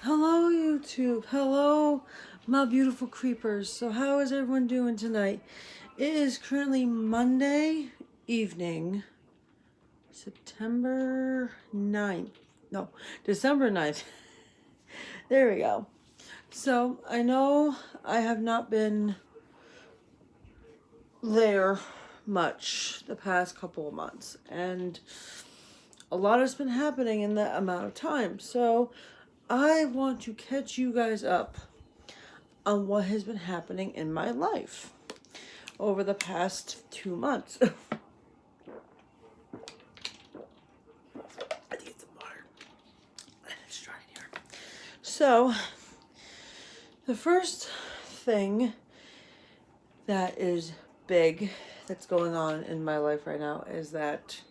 Hello, YouTube. Hello, my beautiful creepers. So, how is everyone doing tonight? It is currently Monday evening, September 9th. No, December 9th. There we go. So, I know I have not been there much the past couple of months, and a lot has been happening in that amount of time. So, I want to catch you guys up on what has been happening in my life over the past 2 months. I need to get some water. It's dry in here. So, the first thing that is big that's going on in my life right now is that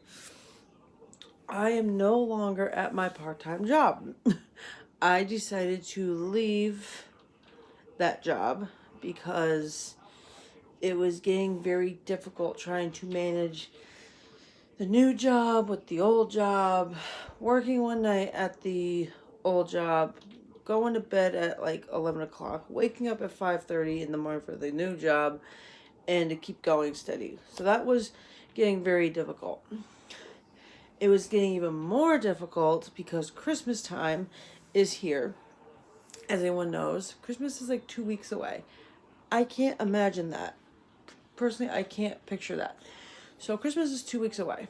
I am no longer at my part-time job. I decided to leave that job because it was getting very difficult trying to manage the new job with the old job, working one night at the old job, going to bed at like 11 o'clock, waking up at 5:30 in the morning for the new job, and to keep going steady. So that was getting very difficult. It was getting even more difficult because Christmas time is here. As anyone knows, Christmas is like 2 weeks away. I can't imagine that. Personally, I can't picture that. So Christmas is 2 weeks away.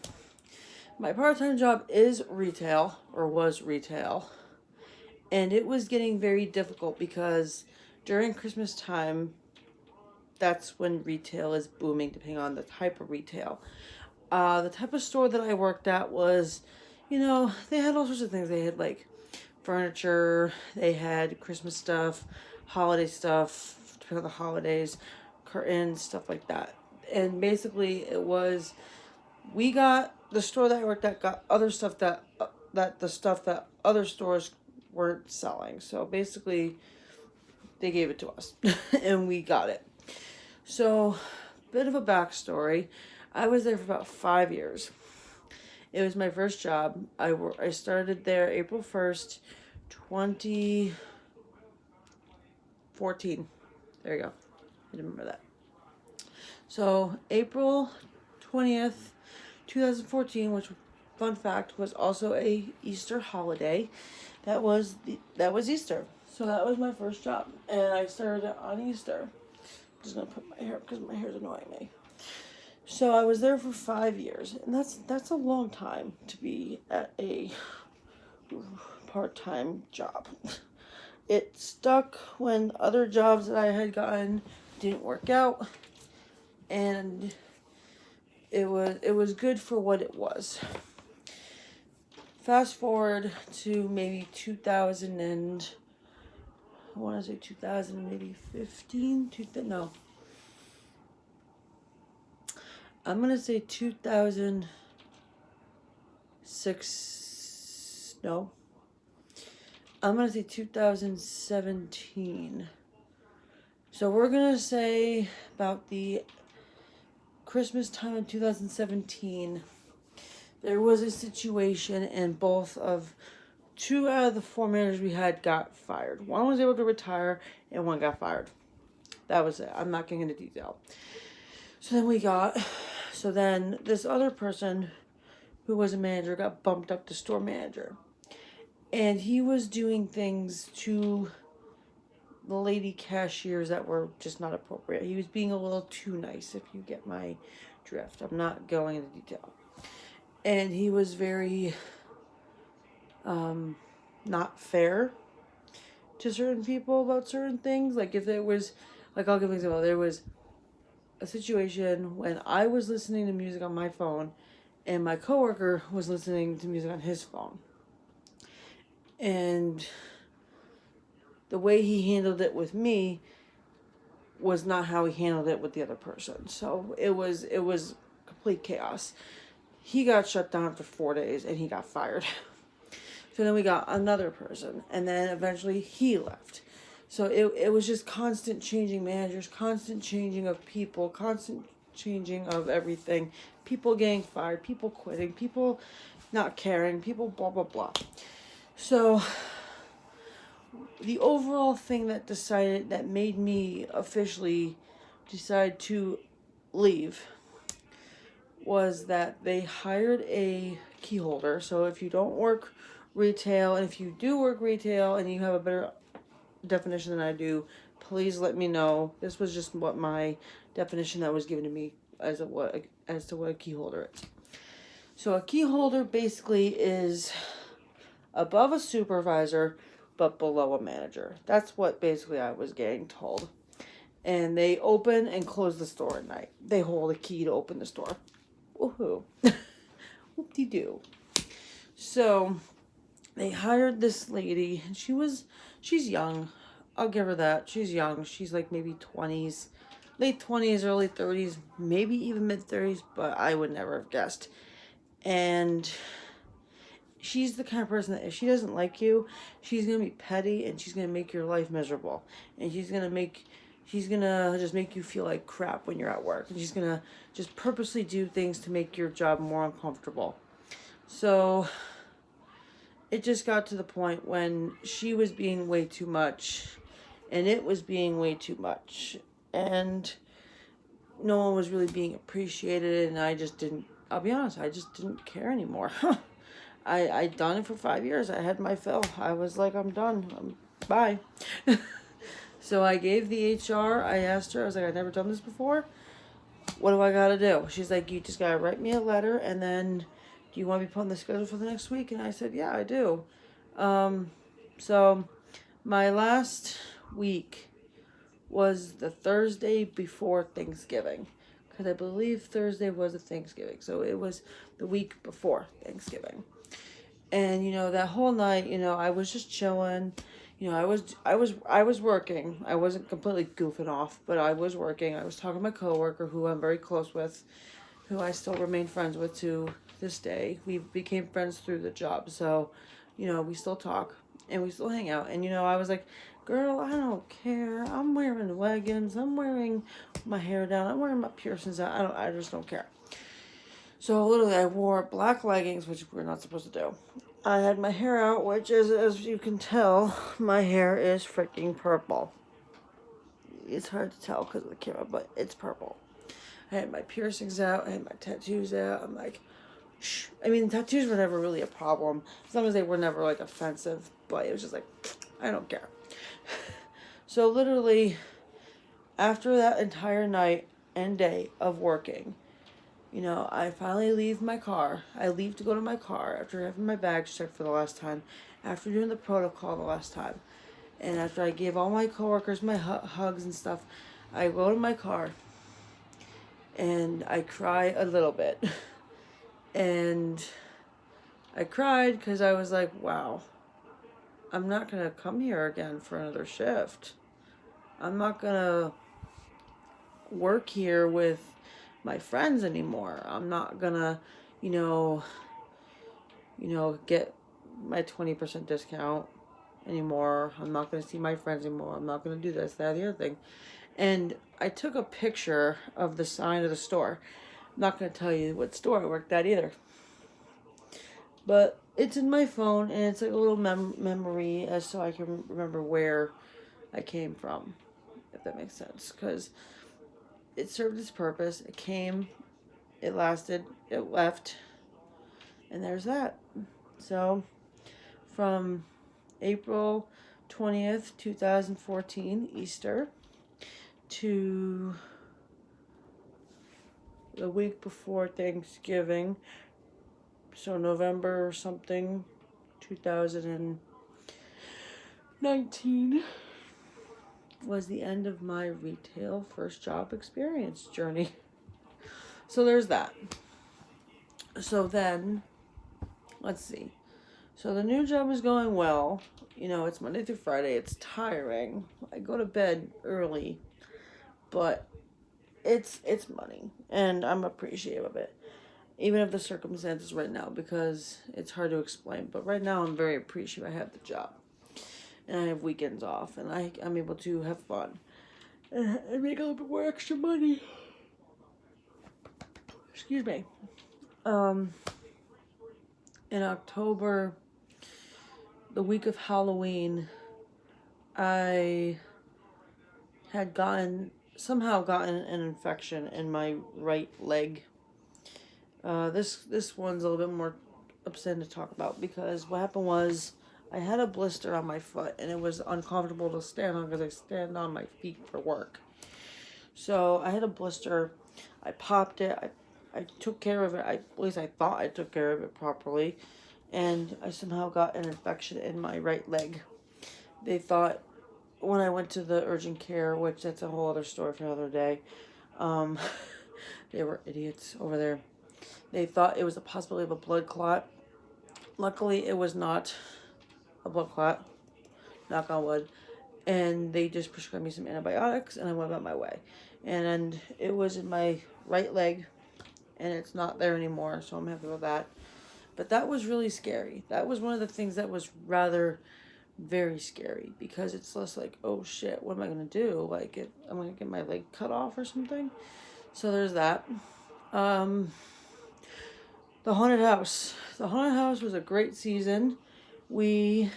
My part-time job is retail, or was retail, and it was getting very difficult because during Christmas time, that's when retail is booming, depending on the type of retail. The type of store that I worked at was, they had all sorts of things. They had like furniture, they had Christmas stuff, holiday stuff, depending on the holidays, curtains, stuff like that. And basically, the store that I worked at got other stuff that the stuff that other stores weren't selling. So basically, they gave it to us, and we got it. So, bit of a backstory. I was there for about 5 years. It was my first job. I started there April 1st, 2014. There you go. I remember that. So, April 20th, 2014, which, fun fact, was also a Easter holiday. That was Easter. So that was my first job, and I started on Easter. I'm just gonna put my hair because my hair's annoying me. So I was there for 5 years, and that's a long time to be at a part-time job. It stuck when other jobs that I had gotten didn't work out, and it was good for what it was. Fast forward to maybe 2000 and I want to say 2000 maybe 15. No, I'm gonna say 2006. No, I'm gonna say 2017. So we're gonna say about the Christmas time in 2017. There was a situation, and two out of the four managers we had got fired. One was able to retire, and one got fired. That was it. I'm not getting into detail. So then this other person who was a manager got bumped up to store manager. And he was doing things to the lady cashiers that were just not appropriate. He was being a little too nice, if you get my drift. I'm not going into detail. And he was very not fair to certain people about certain things. Like if there was, like I'll give an example. There was a situation when I was listening to music on my phone and my coworker was listening to music on his phone. And the way he handled it with me was not how he handled it with the other person. So it was complete chaos. He got shut down for 4 days and he got fired. So then we got another person, and then eventually he left. So it was just constant changing managers, constant changing of people, constant changing of everything. People getting fired, people quitting, people not caring, people blah, blah, blah. So the overall thing that made me officially decide to leave was that they hired a key holder. So if you don't work retail, and if you do work retail and you have a better definition than I do, please let me know. This was just what my definition that was given to me as to what a key holder is. So a key holder basically is above a supervisor but below a manager. That's what basically I was getting told. And they open and close the store at night. They hold a key to open the store. Woohoo. Whoop-de-doo. So they hired this lady, and she's young. I'll give her that. She's young. She's like maybe 20s, late 20s, early 30s, maybe even mid 30s, but I would never have guessed. And she's the kind of person that if she doesn't like you, she's going to be petty and she's going to make your life miserable. And she's going to just make you feel like crap when you're at work. And she's going to just purposely do things to make your job more uncomfortable. So it just got to the point when she was being way too much and it was being way too much. And no one was really being appreciated, and I'll be honest, I just didn't care anymore. I'd done it for 5 years. I had my fill. I was like, I'm done. Bye. So I gave the HR, I asked her, I was like, I've never done this before. What do I got to do? She's like, you just got to write me a letter, and then do you want to be put on the schedule for the next week? And I said, yeah, I do. So my last week was the Thursday before Thanksgiving, because I believe Thursday was a Thanksgiving. So it was the week before Thanksgiving. And, that whole night, I was just chilling. I was working. I wasn't completely goofing off, but I was working. I was talking to my coworker, who I'm very close with, who I still remain friends with to this day. We became friends through the job. So, we still talk and we still hang out. And, I was like, girl, I don't care. I'm wearing leggings. I'm wearing my hair down. I'm wearing my piercings out. I just don't care. So literally I wore black leggings, which we're not supposed to do. I had my hair out, which is, as you can tell, my hair is freaking purple. It's hard to tell because of the camera, but it's purple. I had my piercings out. I had my tattoos out. I'm like, shh. I mean, tattoos were never really a problem, as long as they were never, like, offensive. But it was just like, I don't care. So literally, after that entire night and day of working, I finally leave my car. I leave to go to my car after having my bags checked for the last time, after doing the protocol the last time, and after I gave all my coworkers my hugs and stuff. I go to my car, and I cry a little bit. And I cried because I was like, wow, I'm not going to come here again for another shift. I'm not going to work here with my friends anymore. I'm not gonna, get my 20% discount anymore. I'm not gonna see my friends anymore. I'm not gonna do this, that, the other thing. And I took a picture of the sign of the store. I'm not gonna tell you what store I worked at either. But it's in my phone, and it's like a little memory as so I can remember where I came from, if that makes sense. Because it served its purpose. It came, it lasted, it left, and there's that. So, from April 20th, 2014, Easter, to the week before Thanksgiving, so November something, 2019, was the end of my retail first job experience journey. So there's that. So then, let's see. So the new job is going well. It's Monday through Friday. It's tiring. I go to bed early, but it's money, and I'm appreciative of it. Even of the circumstances right now, because it's hard to explain. But right now I'm very appreciative I have the job. And I have weekends off, and I'm able to have fun and make a little bit more extra money. Excuse me. In October, the week of Halloween, I had somehow gotten an infection in my right leg. This one's a little bit more upsetting to talk about because what happened was I had a blister on my foot and it was uncomfortable to stand on because I stand on my feet for work. So I had a blister. I popped it. I took care of it. At least I thought I took care of it properly. And I somehow got an infection in my right leg. They thought when I went to the urgent care, which that's a whole other story for another day, they were idiots over there. They thought it was a possibility of a blood clot. Luckily, it was not a blood clot. Knock on wood. And they just prescribed me some antibiotics, and I went about my way. And it was in my right leg, and it's not there anymore, so I'm happy with that. But that was really scary. That was one of the things that was rather very scary, because it's less like, oh shit, what am I going to do? Like, I'm going to get my leg cut off or something. So there's that. The haunted house. The haunted house was a great season. We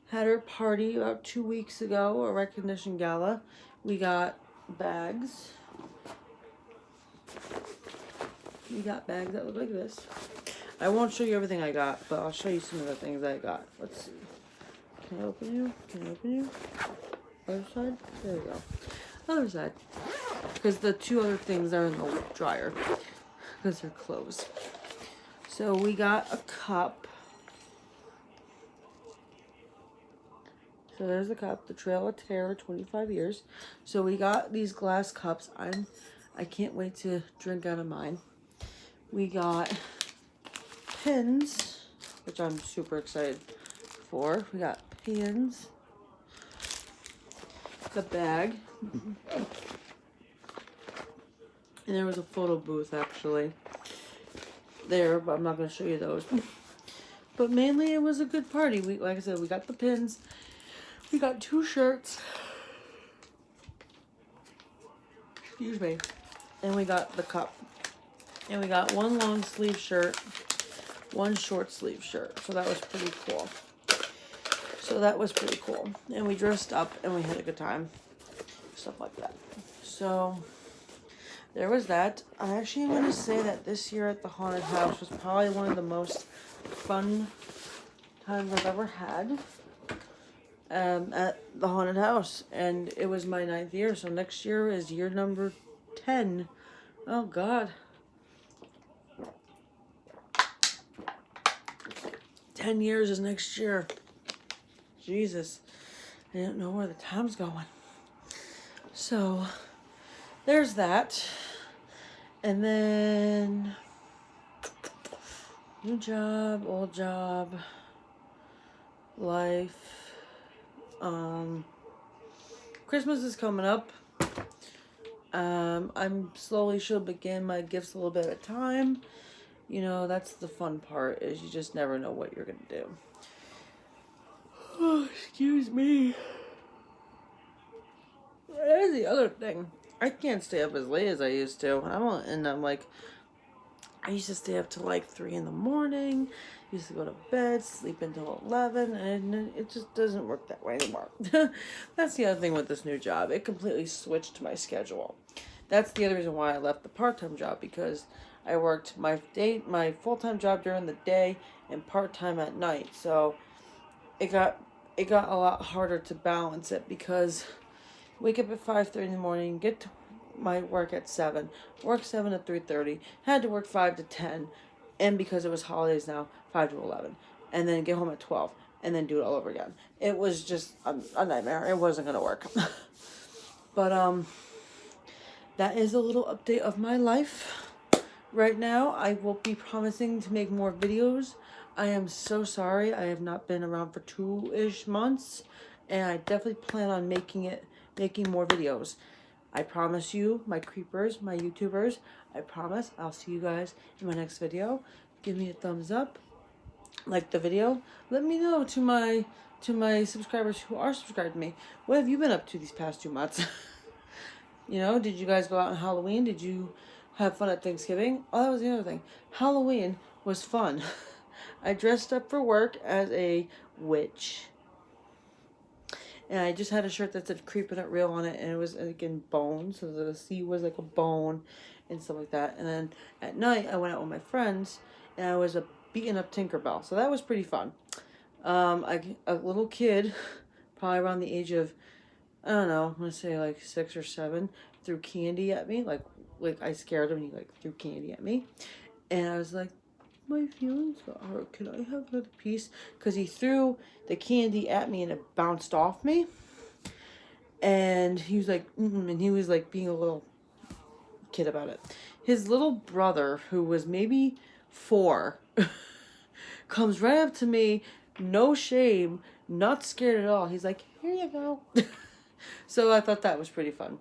had our party about 2 weeks ago, a recognition gala. We got bags. We got bags that look like this. I won't show you everything I got, but I'll show you some of the things I got. Let's see. Can I open you? Can I open you? Other side? There we go. Other side. Because the two other things are in the dryer. Because they're closed. So we got a cup. So there's the cup, the Trail of Terror, 25 years. So we got these glass cups. I can't wait to drink out of mine. We got pins, which I'm super excited for. We got pins. The bag. And there was a photo booth actually there, but I'm not going to show you those. But mainly it was a good party. Like I said, we got the pins. We got 2 shirts. Excuse me. And we got the cup. And we got 1 long sleeve shirt, 1 short sleeve shirt. So that was pretty cool. And we dressed up and we had a good time. Stuff like that. So there was that. I actually want to say that this year at the haunted house was probably one of the most fun times I've ever had. At the haunted house, and it was my 9th year, so next year is year number 10. Oh god, 10 years is next year. Jesus, I don't know where the time's going. So there's that. And then new job, old job, life. Christmas is coming up. I'm slowly should begin my gifts a little bit at a time. You know, that's the fun part, is you just never know what you're gonna do. Oh, excuse me. There's the other thing. I can't stay up as late as I used to. I used to stay up till like 3 in the morning. Used to go to bed, sleep until 11, and it just doesn't work that way anymore. That's the other thing with this new job. It completely switched my schedule. That's the other reason why I left the part-time job, because I worked my full-time job during the day and part-time at night. So it got a lot harder to balance it, because wake up at 5:30 in the morning, get to my work at 7, work 7 to 3:30, had to work 5 to 10, and because it was holidays now, 5 to 11, and then get home at 12, and then do it all over again. It was just a nightmare. It wasn't gonna work. But that is a little update of my life right now. I will be promising to make more videos. I am so sorry I have not been around for 2-ish months, and I definitely plan on making more videos. I promise you, my creepers, my YouTubers, I promise I'll see you guys in my next video. Give me a thumbs up, like the video. Let me know to my subscribers who are subscribed to me, what have you been up to these past 2 months? You know, did you guys go out on Halloween? Did you have fun at Thanksgiving? Oh, that was the other thing. Halloween was fun. I dressed up for work as a witch. And I just had a shirt that said Creeping It Real on it, and it was like in bone, so the C was like a bone and stuff like that. And then at night, I went out with my friends, and I was beating up Tinkerbell, so that was pretty fun. A little kid, probably around the age of, I don't know, I'm gonna say like 6 or 7, threw candy at me, like I scared him, and he like threw candy at me, and I was like, my feelings got hurt. Can I have another piece? Because he threw the candy at me and it bounced off me. And he was like, and he was like being a little kid about it. His little brother, who was maybe 4, comes right up to me, no shame, not scared at all. He's like, here you go. So I thought that was pretty fun.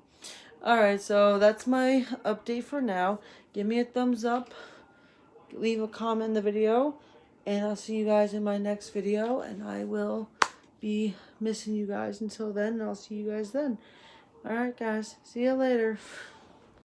Alright, so that's my update for now. Give me a thumbs up. Leave a comment in the video, and I'll see you guys in my next video, and I will be missing you guys until then, and I'll see you guys then. Alright guys, see you later.